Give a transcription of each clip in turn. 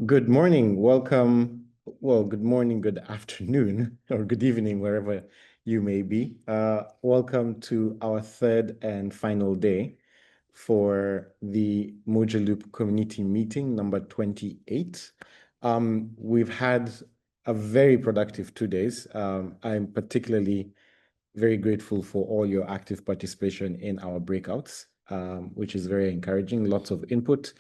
Good morning. Welcome. Well, good morning, good afternoon, or good evening, wherever you may be. Welcome to our third and final day for the Moja Loop Community Meeting number 28. We've had a very productive 2 days. I'm particularly very grateful for all your active participation in our breakouts, which is very encouraging. Lots of input,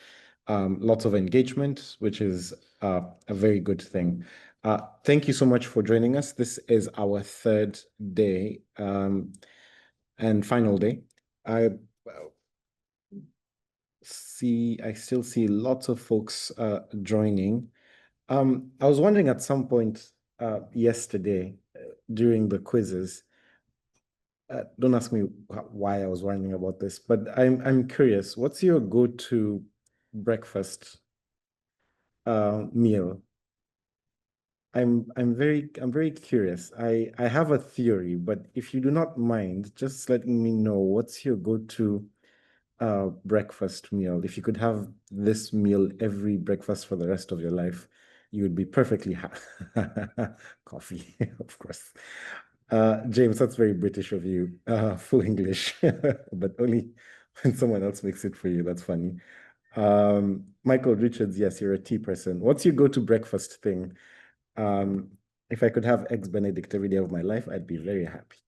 lots of engagement, which is a very good thing. Thank you so much for joining us. This is our third day and final day. I still see lots of folks joining. I was wondering at some point yesterday during the quizzes, don't ask me why I was wondering about this, but I'm curious. What's your go-to breakfast meal? I'm very curious. I have a theory, but if you do not mind, just letting me know what's your go-to breakfast meal. If you could have this meal every breakfast for the rest of your life, you would be perfectly happy. Coffee, of course. James, that's very British of you. Full English, but only when someone else makes it for you. That's funny. Michael Richards, yes, you're a tea person. What's your go-to breakfast thing? If I could have Eggs Benedict every day of my life, I'd be very happy.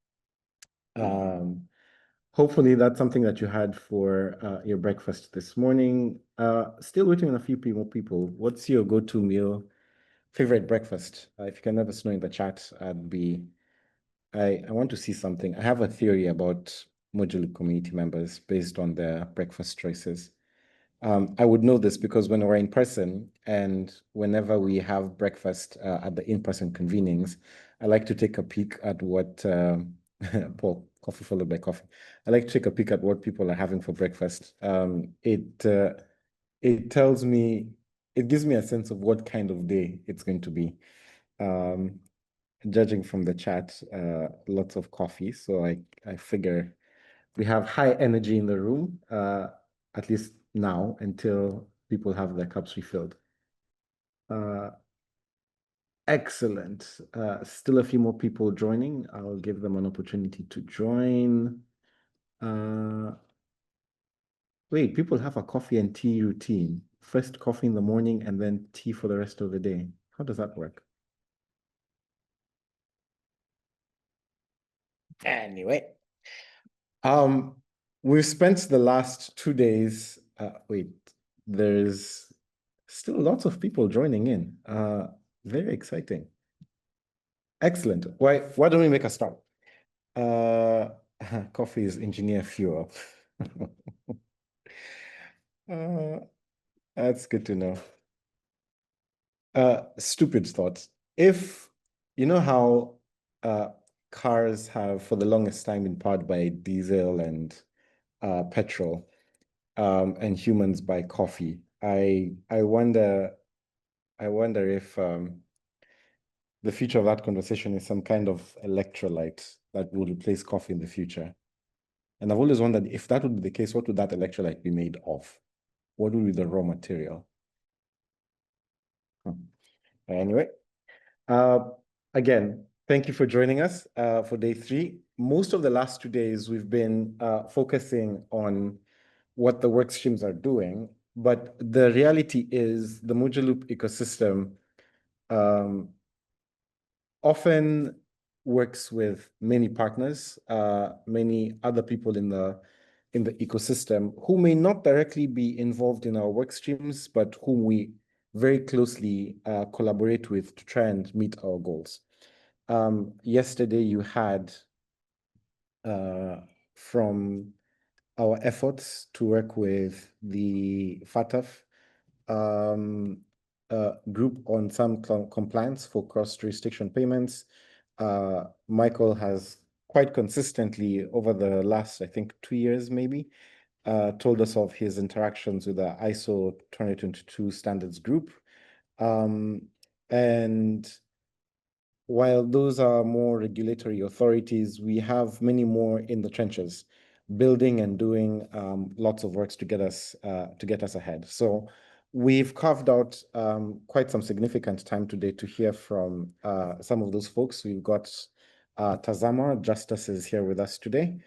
Hopefully that's something that you had for your breakfast this morning. Still waiting on a few more people. What's your go-to meal, favorite breakfast? If you can let us know in the chat, I want to see something. I have a theory about Moja Loop community members based on their breakfast choices. I would know this because when we're in person and whenever we have breakfast at the in-person convenings, I like to take a peek at what, well, coffee followed by coffee. I like to take a peek at what people are having for breakfast. It tells me, it gives me a sense of what kind of day it's going to be. Judging from the chat, lots of coffee. So I figure we have high energy in the room, at least now, until people have their cups refilled. Excellent. Still a few more people joining. I'll give them an opportunity to join. Wait, people have a coffee and tea routine. First coffee in the morning and then tea for the rest of the day. How does that work? Anyway, we've spent the last 2 days. Wait, there's still lots of people joining in. Very exciting. Excellent. Why don't we make a start? Coffee is engineer fuel. That's good to know. Stupid thought. If you know how cars have for the longest time been powered by diesel and petrol, and humans by coffee. I wonder if the future of that conversation is some kind of electrolyte that will replace coffee in the future. And I've always wondered if that would be the case, what would that electrolyte be made of? What would be the raw material? Anyway, again, thank you for joining us for day 3. Most of the last 2 days, we've been focusing on what the work streams are doing, but the reality is the Moja Loop ecosystem often works with many partners, many other people in the ecosystem who may not directly be involved in our work streams, but whom we very closely collaborate with to try and meet our goals. Yesterday, you had from our efforts to work with the FATF group on some compliance for cross-jurisdiction payments. Michael has quite consistently over the last, I think, 2 years maybe, told us of his interactions with the ISO 2022 standards group. And while those are more regulatory authorities, we have many more in the trenches, building and doing lots of works to get us ahead. So we've carved out quite some significant time today to hear from some of those folks. We've got Tazama Justice is here with us today.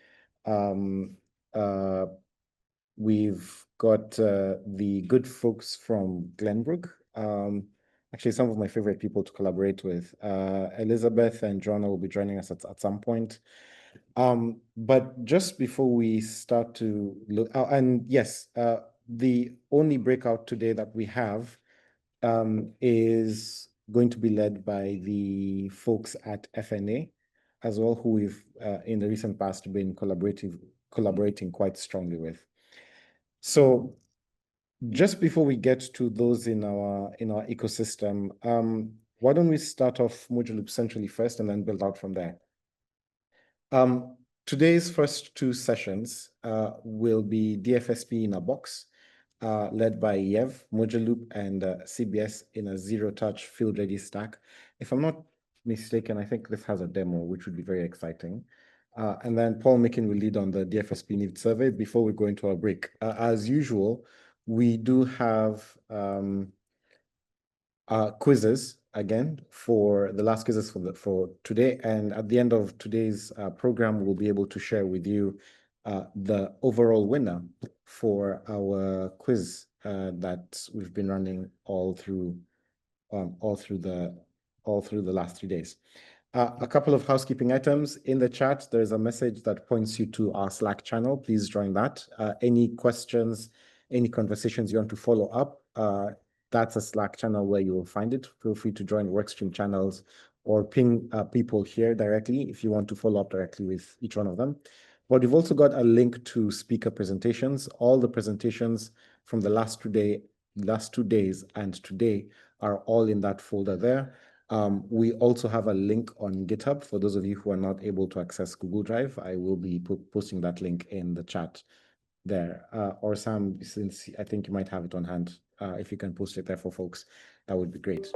We've got the good folks from Glenbrook. Actually, some of my favorite people to collaborate with. Elizabeth and Joanna will be joining us at some point. But just before we start to look, and yes, the only breakout today that we have is going to be led by the folks at FNA as well, who we've in the recent past been collaborating quite strongly with. So just before we get to those in our ecosystem, why don't we start off Mojaloop centrally first and then build out from there? Today's first two sessions will be DFSP in a box, led by Yev, Mojaloop, and CBS in a zero-touch field-ready stack. If I'm not mistaken, I think this has a demo, which would be very exciting. And then Paul Micken will lead on the DFSP needs survey before we go into our break. As usual, we do have quizzes again for the last quizzes for today, and at the end of today's program, we'll be able to share with you the overall winner for our quiz that we've been running all through the last 3 days. A couple of housekeeping items in the chat. There's a message that points you to our Slack channel. Please join that. Any questions, any conversations you want to follow up, that's a Slack channel where you will find it. Feel free to join workstream channels or ping people here directly if you want to follow up directly with each one of them. But we've also got a link to speaker presentations. All the presentations from the last 2 days and today are all in that folder there. We also have a link on GitHub for those of you who are not able to access Google Drive. I will be posting that link in the chat there. Or Sam, since I think you might have it on hand, if you can post it there for folks, that would be great.